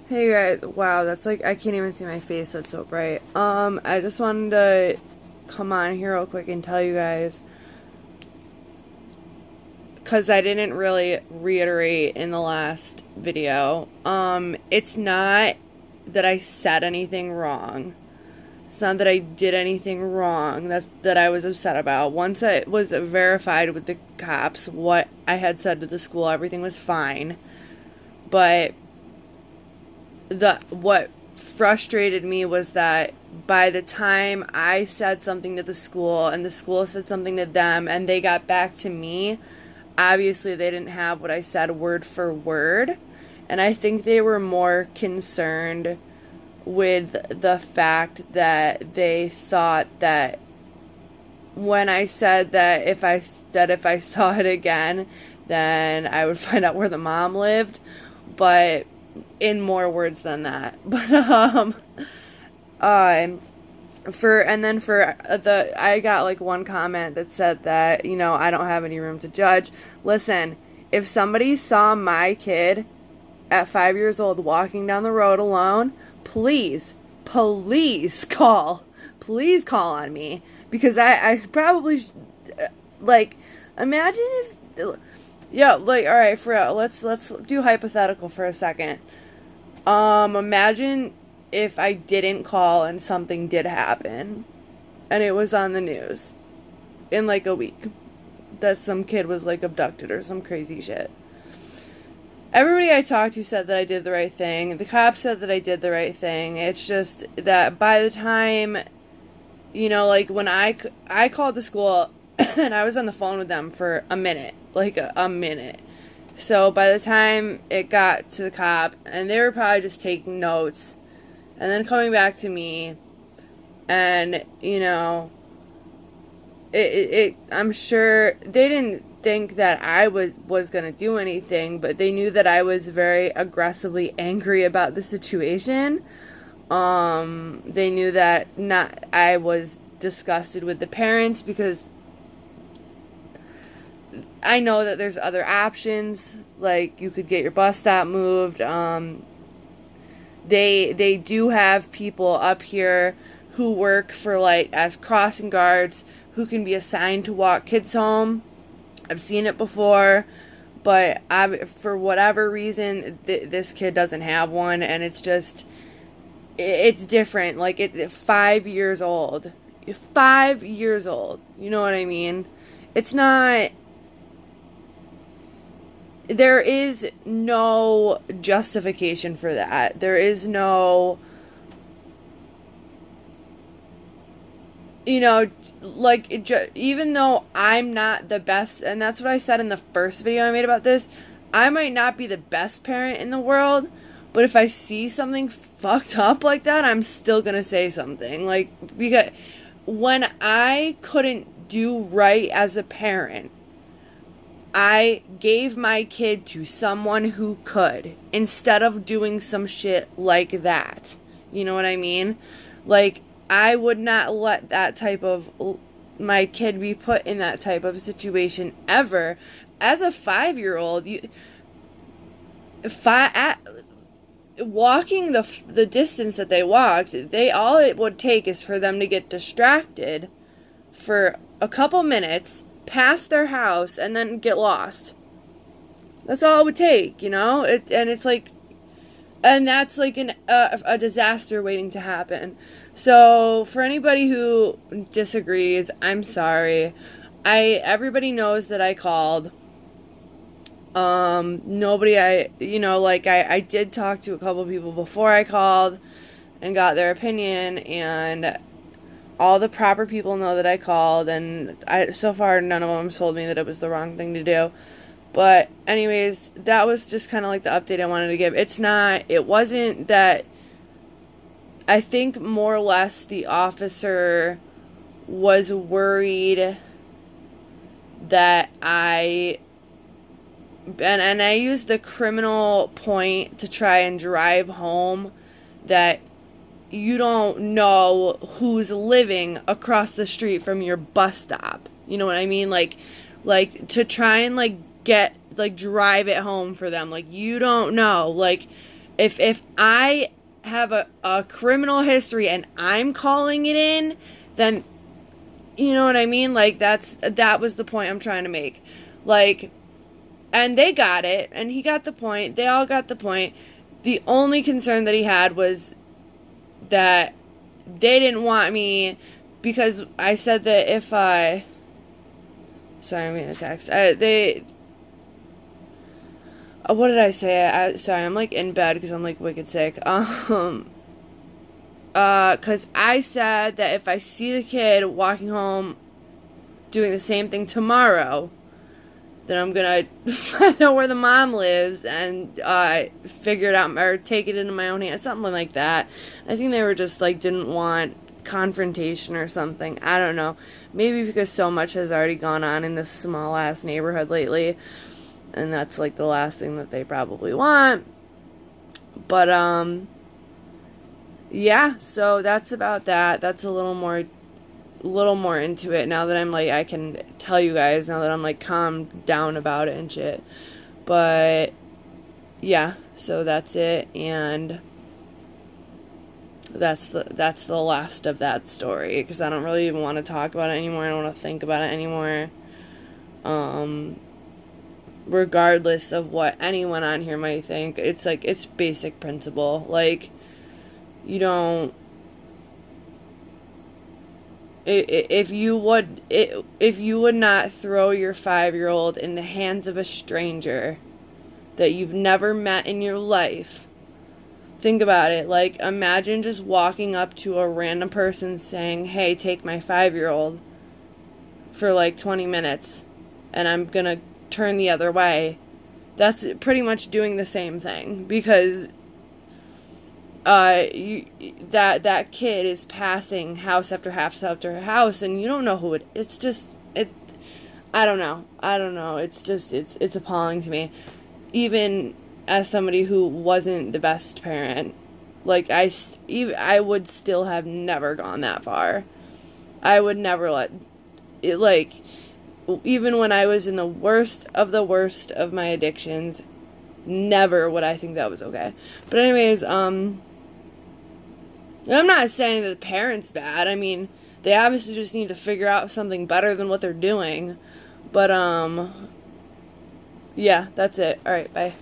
Hey guys, wow, that's like, I can't even see my face, that's so bright. I just wanted to come on here real quick and tell you guys, because I didn't really reiterate in the last video. It's not that I said anything wrong. It's not that I did anything wrong that I was upset about. Once it was verified with the cops what I had said to the school, everything was fine. But what frustrated me was that by the time I said something to the school and the school said something to them and they got back to me, obviously they didn't have what I said word for word. And I think they were more concerned with the fact that they thought that when I said that if I saw it again, then I would find out where the mom lived, but in more words than that. But I got like one comment that said that, I don't have any room to judge. Listen, if somebody saw my kid at 5 years old walking down the road alone, please call on me, because I probably like, imagine if, yeah, like, all right, for real, let's do hypothetical for a second. Imagine if I didn't call and something did happen and it was on the news in like a week that some kid was like abducted or some crazy shit. Everybody I talked to said that I did the right thing. The cops said that I did the right thing. It's just that by the time, like when I called the school and I was on the phone with them for a minute, like a minute. So by the time it got to the cop, and they were probably just taking notes and then coming back to me, and I'm sure they didn't think that I was gonna do anything, but they knew that I was very aggressively angry about the situation. They knew that I was disgusted with the parents, because I know that there's other options, like you could get your bus stop moved. They do have people up here who work for like as crossing guards who can be assigned to walk kids home. I've seen it before, but for whatever reason, this kid doesn't have one, and it's different. Like, 5 years old. 5 years old. You know what I mean? It's not... There is no justification for that. There is no... like, even though I'm not the best, and that's what I said in the first video I made about this, I might not be the best parent in the world, but if I see something fucked up like that, I'm still gonna say something. Like, because when I couldn't do right as a parent, I gave my kid to someone who could, instead of doing some shit like that. You know what I mean? Like, I would not let my kid be put in that type of situation ever. As a 5-year-old, walking the distance that they walked, all it would take is for them to get distracted for a couple minutes, pass their house, and then get lost. That's all it would take, It's like, and that's like a disaster waiting to happen. So for anybody who disagrees, I'm sorry. Everybody knows that I called. Nobody I did talk to a couple people before I called and got their opinion, and all the proper people know that I called, and so far none of them told me that it was the wrong thing to do. But anyways, that was just kind of like the update I wanted to give. It wasn't that. I think more or less the officer was worried that I used the criminal point to try and drive home that you don't know who's living across the street from your bus stop. You know what I mean? Like to try and drive it home for them. Like, you don't know. Like, If I have a criminal history and I'm calling it in, then you know what I mean? Like that was the point I'm trying to make. Like, and they got it, and he got the point. They all got the point. The only concern that he had was that they didn't want me because I said that if I sorry, I'm getting a text. What did I say? Sorry, I'm like in bed because I'm like wicked sick. Because I said that if I see the kid walking home doing the same thing tomorrow, then I'm gonna find out where the mom lives and figure it out or take it into my own hands, something like that. I think they were just like didn't want confrontation or something. I don't know. Maybe because so much has already gone on in this small ass neighborhood lately, and that's like the last thing that they probably want. But yeah, so that's about that. That's a little more into it now that I'm like I can tell you guys now that I'm like calmed down about it and shit. But yeah, so that's it, and that's the last of that story because I don't really even want to talk about it anymore. I don't want to think about it anymore. Regardless of what anyone on here might think, it's like it's basic principle. Like, you don't if you would not throw your 5-year-old in the hands of a stranger that you've never met in your life, think about it. Like, imagine just walking up to a random person saying, hey, take my 5-year-old for like 20 minutes and I'm gonna turn the other way. That's pretty much doing the same thing because that kid is passing house after house after house and you don't know who it's just I don't know, it's appalling to me, even as somebody who wasn't the best parent. Like I would still have never gone that far. I would never let it, like, even when I was in the worst of my addictions, never would I think that was okay. But anyways, I'm not saying that the parent's bad. I mean, they obviously just need to figure out something better than what they're doing. But, yeah, that's it. Alright, bye.